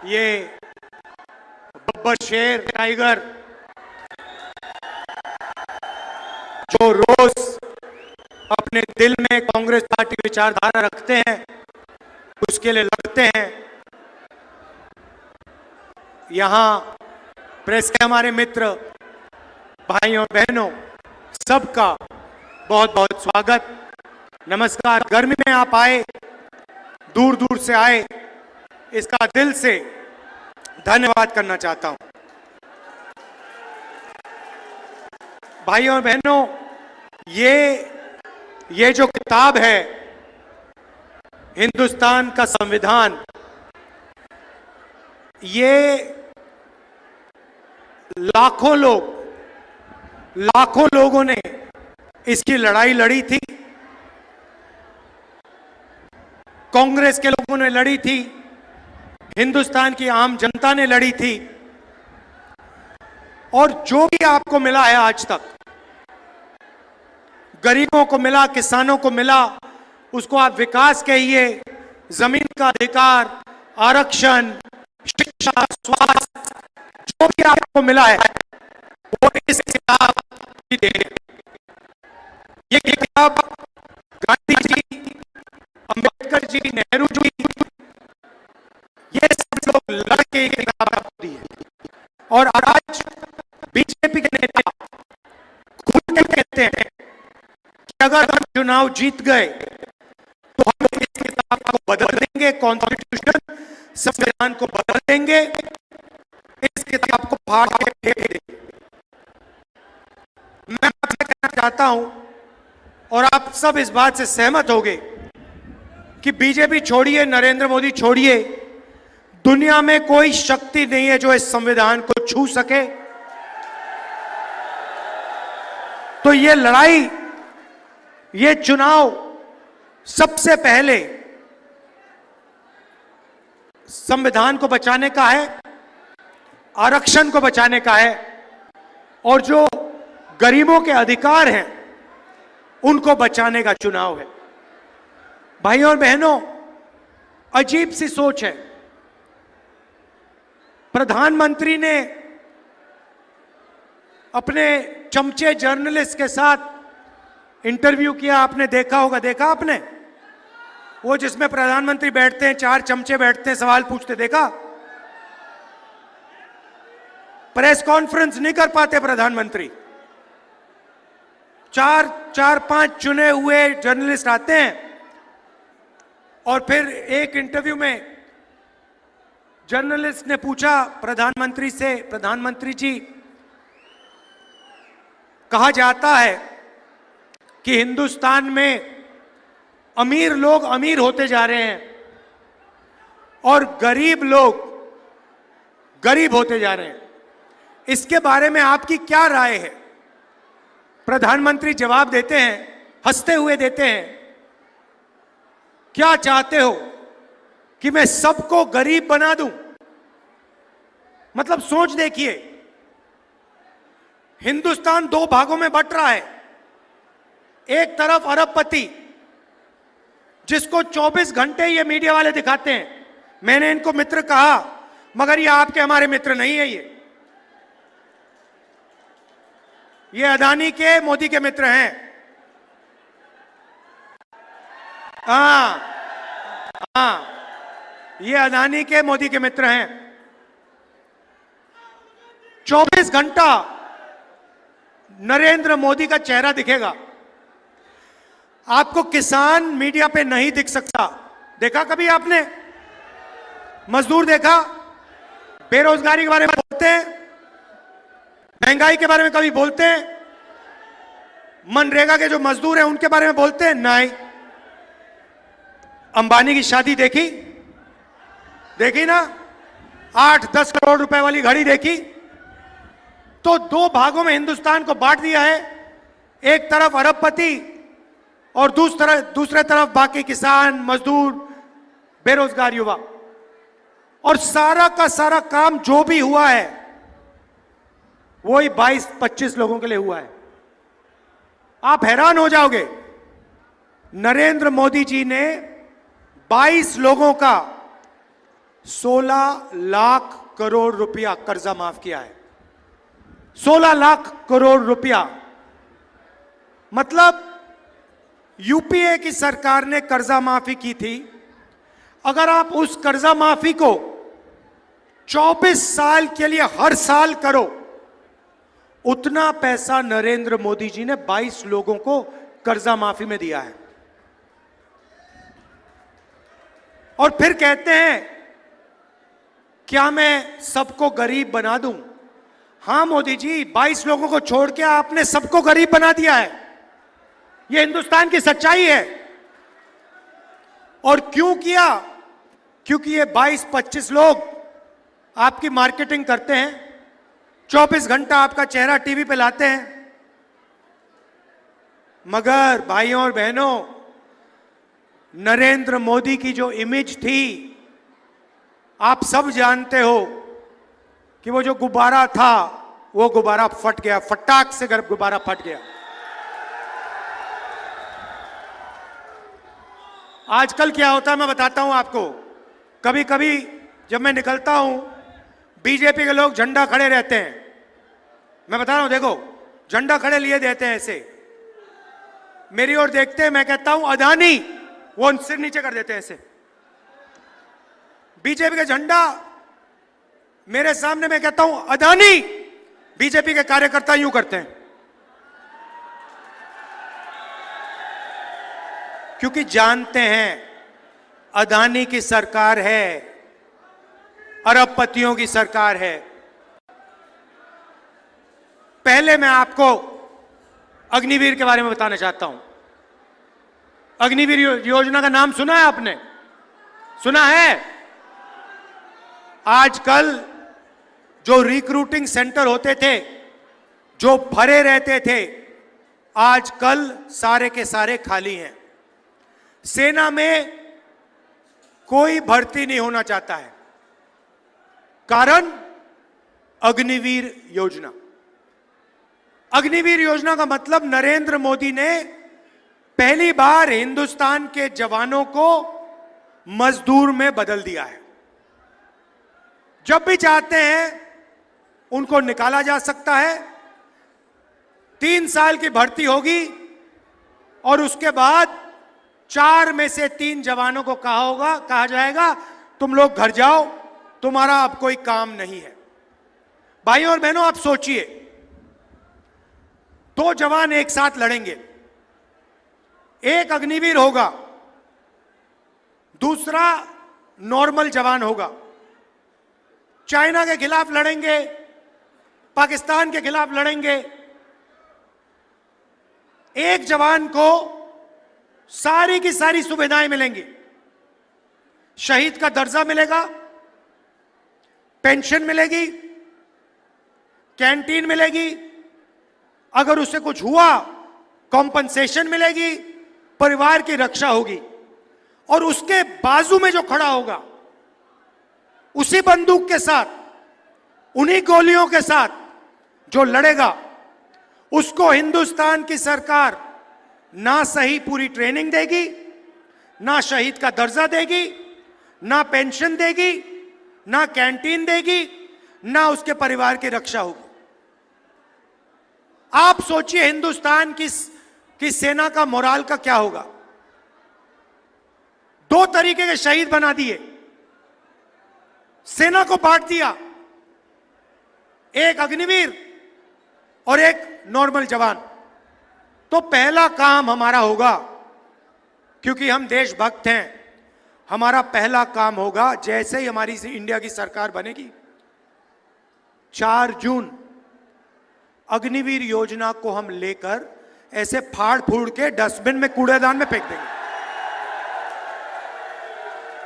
ये बब्बर शेर टाइगर जो रोज अपने दिल में कांग्रेस पार्टी विचारधारा रखते हैं, उसके लिए लड़ते हैं। यहां प्रेस के हमारे मित्र भाइयों बहनों सबका बहुत बहुत स्वागत, नमस्कार। गर्मी में आप आए, दूर दूर से आए, इसका दिल से धन्यवाद करना चाहता हूं। भाइयों और बहनों, ये जो किताब है हिंदुस्तान का संविधान, ये लाखों लोगों ने इसकी लड़ाई लड़ी थी। कांग्रेस के लोगों ने लड़ी थी, हिंदुस्तान की आम जनता ने लड़ी थी, और जो भी आपको मिला है आज तक, गरीबों को मिला, किसानों को मिला, उसको आप विकास कहिए, जमीन का अधिकार, आरक्षण, शिक्षा, स्वास्थ्य, जो भी आपको मिला है वो इस किताब की देन है। ये किताब गांधी जी, अंबेडकर जी, नेहरू जी, ये सब लोग लड़के ये किताब दी है। और आज बीजेपी के नेता खुल के कहते हैं कि अगर हम चुनाव जीत गए तो हम इस किताब को बदल देंगे, कॉन्स्टिट्यूशन, संविधान को बदल देंगे, इस किताब को फाड़ के फेंक देंगे। मैं आपसे कहना चाहता हूं, और आप सब इस बात से सहमत होंगे कि बीजेपी छोड़िए, नरेंद्र मोदी छोड़िए, दुनिया में कोई शक्ति नहीं है जो इस संविधान को छू सके। तो ये लड़ाई, ये चुनाव सबसे पहले संविधान को बचाने का है, आरक्षण को बचाने का है, और जो गरीबों के अधिकार हैं उनको बचाने का चुनाव है। भाइयों और बहनों, अजीब सी सोच है। प्रधानमंत्री ने अपने चमचे जर्नलिस्ट के साथ इंटरव्यू किया, आपने देखा होगा, देखा आपने? वो जिसमें प्रधानमंत्री बैठते हैं, 4 चमचे बैठते हैं, सवाल पूछते, देखा? प्रेस कॉन्फ्रेंस नहीं कर पाते प्रधानमंत्री, 4-5 चुने हुए जर्नलिस्ट आते हैं, और फिर एक इंटरव्यू में जर्नलिस्ट ने पूछा प्रधानमंत्री से, प्रधानमंत्री जी, कहा जाता है कि हिंदुस्तान में अमीर लोग अमीर होते जा रहे हैं और गरीब लोग गरीब होते जा रहे हैं, इसके बारे में आपकी क्या राय है? प्रधानमंत्री जवाब देते हैं, हंसते हुए देते हैं, क्या चाहते हो कि मैं सबको गरीब बना दूं? मतलब सोच देखिए, हिंदुस्तान 2 भागों में बंट रहा है। एक तरफ अरबपति, जिसको 24 घंटे ये मीडिया वाले दिखाते हैं, मैंने इनको मित्र कहा, मगर ये आपके हमारे मित्र नहीं है। ये अदानी के, मोदी के मित्र हैं। हाँ, ये अदानी के, मोदी के मित्र हैं। 24 घंटा नरेंद्र मोदी का चेहरा दिखेगा, आपको किसान मीडिया पे नहीं दिख सकता। देखा कभी आपने? मजदूर देखा? बेरोजगारी के बारे में बोलते हैं, महंगाई के बारे में कभी बोलते हैं? मनरेगा के जो मजदूर हैं उनके बारे में बोलते हैं? नहीं। अंबानी की शादी देखी? देखी ना? 8-10 करोड़ रुपए वाली घड़ी देखी? तो 2 भागों में हिंदुस्तान को बांट दिया है। एक तरफ अरबपति और दूसरे तरफ बाकी किसान, मजदूर, बेरोजगार युवा। और सारा का सारा काम जो भी हुआ है वही 22-25 लोगों के लिए हुआ है। आप हैरान हो जाओगे, नरेंद्र मोदी जी ने 22 लोगों का 16 लाख करोड़ रुपया कर्जा माफ किया है। 16 लाख करोड़ रुपया, मतलब यूपीए की सरकार ने कर्जा माफी की थी। अगर आप उस कर्जा माफी को 24 साल के लिए हर साल करो, उतना पैसा नरेंद्र मोदी जी ने 22 लोगों को कर्जा माफी में दिया है। और फिर कहते हैं क्या मैं सबको गरीब बना दूं? हां मोदी जी, 22 लोगों को छोड़ के आपने सबको गरीब बना दिया है। यह हिंदुस्तान की सच्चाई है। और क्यों किया? क्योंकि ये 22-25 लोग आपकी मार्केटिंग करते हैं, 24 घंटा आपका चेहरा टीवी पे लाते हैं। मगर भाइयों और बहनों, नरेंद्र मोदी की जो इमेज थी, आप सब जानते हो कि वो जो गुब्बारा था, वो गुब्बारा फट गया, फटाक से गुब्बारा फट गया। आजकल क्या होता है मैं बताता हूं आपको। कभी कभी जब मैं निकलता हूं, बीजेपी के लोग झंडा खड़े रहते हैं। मैं बता रहा हूं, देखो झंडा खड़े लिए देते हैं, ऐसे मेरी ओर देखते हैं। मैं कहता हूं अदानी, वो सिर नीचे कर देते हैं ऐसे। बीजेपी का झंडा मेरे सामने, मैं कहता हूं अदानी, बीजेपी के कार्यकर्ता यूं करते हैं, क्योंकि जानते हैं अदानी की सरकार है, अरबपतियों की सरकार है। पहले मैं आपको अग्निवीर के बारे में बताना चाहता हूं। अग्निवीर योजना का नाम सुना है आपने? सुना है? आजकल जो रिक्रूटिंग सेंटर होते थे, जो भरे रहते थे, आजकल सारे के सारे खाली हैं। सेना में कोई भर्ती नहीं होना चाहता है। कारण अग्निवीर योजना। अग्निवीर योजना का मतलब नरेंद्र मोदी ने पहली बार हिंदुस्तान के जवानों को मजदूर में बदल दिया है। जब भी चाहते हैं उनको निकाला जा सकता है। 3 साल की भर्ती होगी और उसके बाद 4 में से 3 जवानों को कहा जाएगा तुम लोग घर जाओ, तुम्हारा अब कोई काम नहीं है। भाइयों और बहनों, आप सोचिए, 2 जवान एक साथ लड़ेंगे, एक अग्निवीर होगा, दूसरा नॉर्मल जवान होगा। चाइना के खिलाफ लड़ेंगे, पाकिस्तान के खिलाफ लड़ेंगे। एक जवान को सारी की सारी सुविधाएं मिलेंगी। शहीद का दर्जा मिलेगा, पेंशन मिलेगी, कैंटीन मिलेगी, अगर उससे कुछ हुआ कॉम्पनसेशन मिलेगी, परिवार की रक्षा होगी। और उसके बाजू में जो खड़ा होगा, उसी बंदूक के साथ, उन्हीं गोलियों के साथ जो लड़ेगा, उसको हिंदुस्तान की सरकार ना सही पूरी ट्रेनिंग देगी, ना शहीद का दर्जा देगी, ना पेंशन देगी, ना कैंटीन देगी, ना उसके परिवार की रक्षा होगी। आप सोचिए हिंदुस्तान की सेना का मोराल का क्या होगा। 2 तरीके के शहीद बना दिए, सेना को बांट दिया, एक अग्निवीर और एक नॉर्मल जवान। तो पहला काम हमारा होगा, क्योंकि हम देशभक्त हैं, हमारा पहला काम होगा, जैसे ही हमारी इंडिया की सरकार बनेगी, 4 जून अग्निवीर योजना को हम लेकर ऐसे फाड़ फूड़ के डस्टबिन में, कूड़ेदान में फेंक देंगे।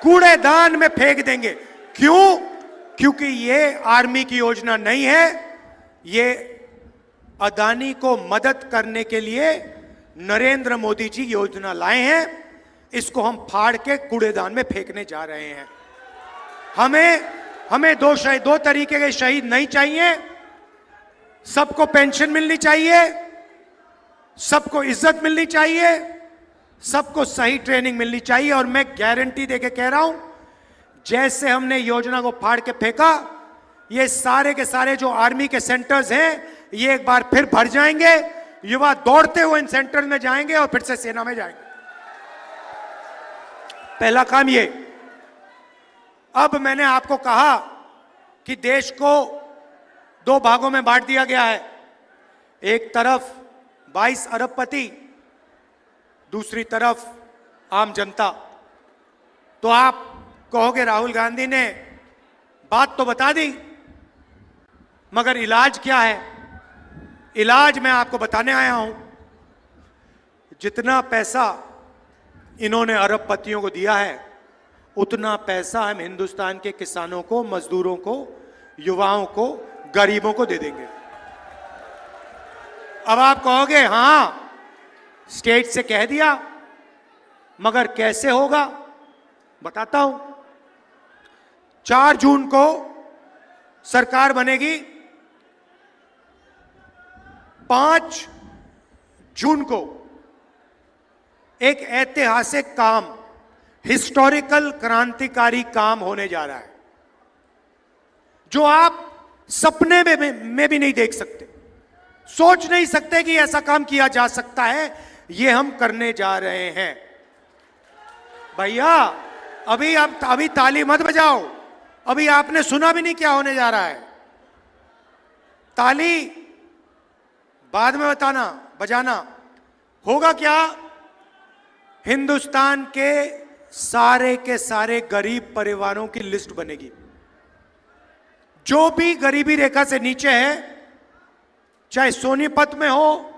कूड़ेदान में फेंक देंगे। क्यों? क्योंकि ये आर्मी की योजना नहीं है, ये अदानी को मदद करने के लिए नरेंद्र मोदी जी योजना लाए हैं। इसको हम फाड़ के कूड़ेदान में फेंकने जा रहे हैं। हमें 2 तरीके के शहीद नहीं चाहिए। सबको पेंशन मिलनी चाहिए, सबको इज्जत मिलनी चाहिए, सबको सही ट्रेनिंग मिलनी चाहिए। और मैं गारंटी देके कह रहा हूं, जैसे हमने योजना को फाड़ के फेंका, ये सारे के सारे जो आर्मी के सेंटर्स हैं ये एक बार फिर भर जाएंगे। युवा दौड़ते हुए इन सेंटर्स में जाएंगे और फिर से सेना में जाएंगे। पहला काम ये। अब मैंने आपको कहा कि देश को दो भागों में बांट दिया गया है। एक तरफ 22 अरबपति, दूसरी तरफ आम जनता। तो आप कहोगे राहुल गांधी ने बात तो बता दी, मगर इलाज क्या है? इलाज मैं आपको बताने आया हूं। जितना पैसा इन्होंने अरबपतियों को दिया है, उतना पैसा हम हिंदुस्तान के किसानों को, मजदूरों को, युवाओं को, गरीबों को दे देंगे। अब आप कहोगे हां, स्टेट से कह दिया, मगर कैसे होगा? बताता हूं। 4 जून को सरकार बनेगी। 5 जून को एक ऐतिहासिक काम, हिस्टोरिकल क्रांतिकारी काम होने जा रहा है, जो आप सपने में भी नहीं देख सकते, सोच नहीं सकते कि ऐसा काम किया जा सकता है। ये हम करने जा रहे हैं। भैया अभी ताली मत बजाओ, अभी आपने सुना भी नहीं क्या होने जा रहा है। ताली बाद में बजाना। होगा क्या? हिंदुस्तान के सारे गरीब परिवारों की लिस्ट बनेगी। जो भी गरीबी रेखा से नीचे है, चाहे सोनीपत में हो,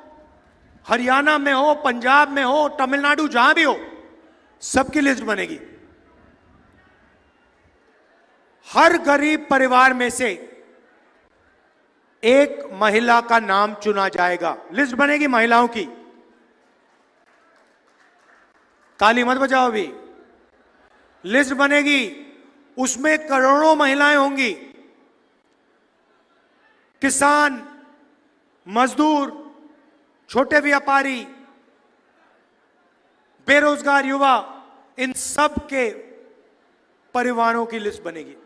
हरियाणा में हो, पंजाब में हो, तमिलनाडु, जहां भी हो, सबकी लिस्ट बनेगी। हर गरीब परिवार में से एक महिला का नाम चुना जाएगा। लिस्ट बनेगी महिलाओं की। ताली मत बजाओ अभी। लिस्ट बनेगी, उसमें करोड़ों महिलाएं होंगी। किसान, मजदूर, छोटे व्यापारी, बेरोजगार युवा, इन सब के परिवारों की लिस्ट बनेगी।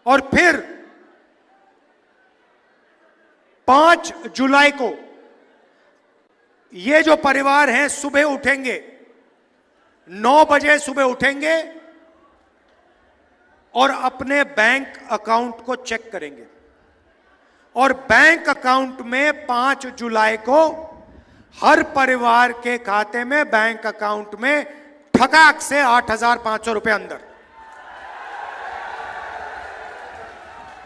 और फिर 5 जुलाई को ये जो परिवार हैं सुबह उठेंगे, 9 बजे सुबह उठेंगे और अपने बैंक अकाउंट को चेक करेंगे। और बैंक अकाउंट में 5 जुलाई को हर परिवार के खाते में, बैंक अकाउंट में ठकाक से 8,500 रुपए अंदर।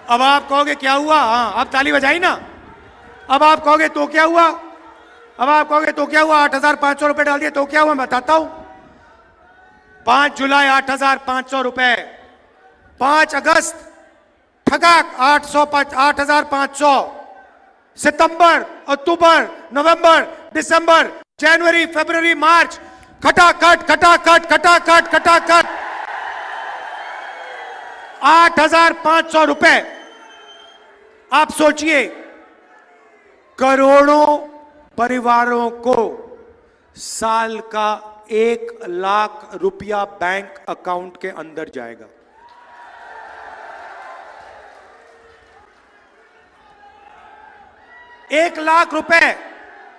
अब आप कहोगे क्या हुआ? हाँ, आप ताली बजाई ना। अब आप कहोगे तो क्या हुआ? 8,500 रुपए डाल दिए तो क्या हुआ? मैं बताता हूं। 5 जुलाई 8,500 रुपए, 5 अगस्त ठगाक 8,500, सितंबर, अक्टूबर, नवंबर, दिसंबर, जनवरी, फरवरी, मार्च, खटाखट 8,500 रुपए। आप सोचिए, करोड़ों परिवारों को साल का 1 लाख रुपया बैंक अकाउंट के अंदर जाएगा। एक लाख रुपए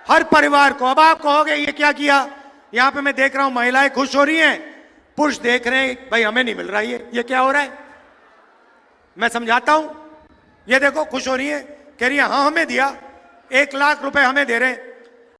हर परिवार को। अब आप कहोगे ये क्या किया? यहां पे मैं देख रहा हूं महिलाएं खुश हो रही हैं, पुरुष देख रहे हैं भाई हमें नहीं मिल रहा ये क्या हो रहा है? मैं समझाता हूं। ये देखो खुश हो रही है, कह रही है हाँ हमें दिया, 1 लाख रुपए हमें दे रहे हैं।